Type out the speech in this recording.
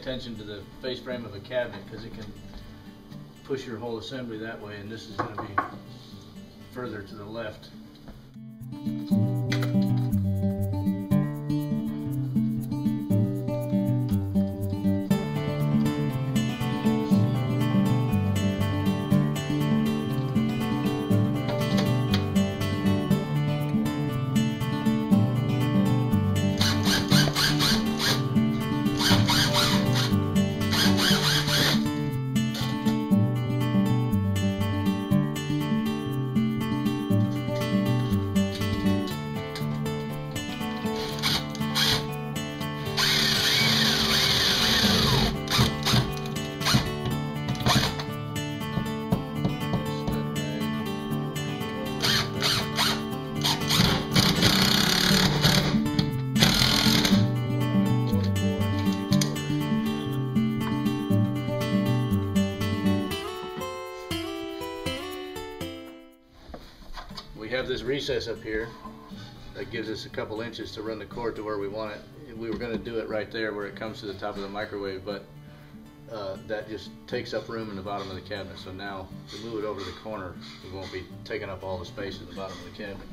attention to the face frame of a cabinet because it can push your whole assembly that way, and this is going to be further to the left. We have this recess up here that gives us a couple inches to run the cord to where we want it. We were going to do it right there where it comes to the top of the microwave, but that just takes up room in the bottom of the cabinet. So now, if we move it over to the corner, we won't be taking up all the space in the bottom of the cabinet.